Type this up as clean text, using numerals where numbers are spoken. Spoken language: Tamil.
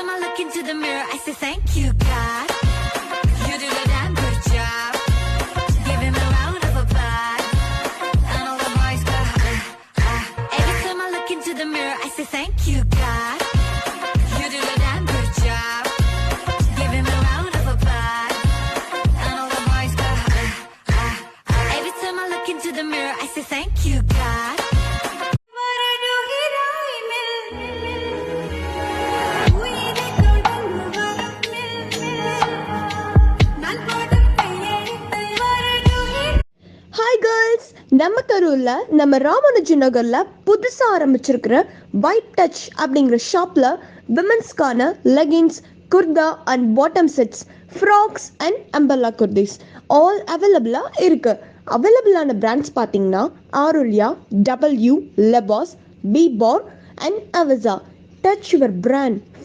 time I look into the mirror, I say thank you, God. You did a damn good job. Give him a round of applause. And all the boys go, Every time I look into the mirror, I say thank you, God. You did a damn good job. Give him a round of applause. And all the boys go, Every time I look into the mirror, I say thank you, God. Hi girls, நம்ம கரூரில் நம்ம ராமானுஜி நகரில் புதுசாக ஆரம்பிச்சிருக்கிற ஒயிட் டச் அப்படிங்கிற ஷாப்பில் விமென்ஸ்க்கான leggings, kurta and bottom sets, frocks and umbrella kurtis all அவைலபிளாக இருக்குது. அவைலபிளான பிராண்ட்ஸ் பார்த்தீங்கன்னா ஆருல்யா, டபிள்யூ, லெபாஸ், பி பார் and Avaasa. Touch your brand.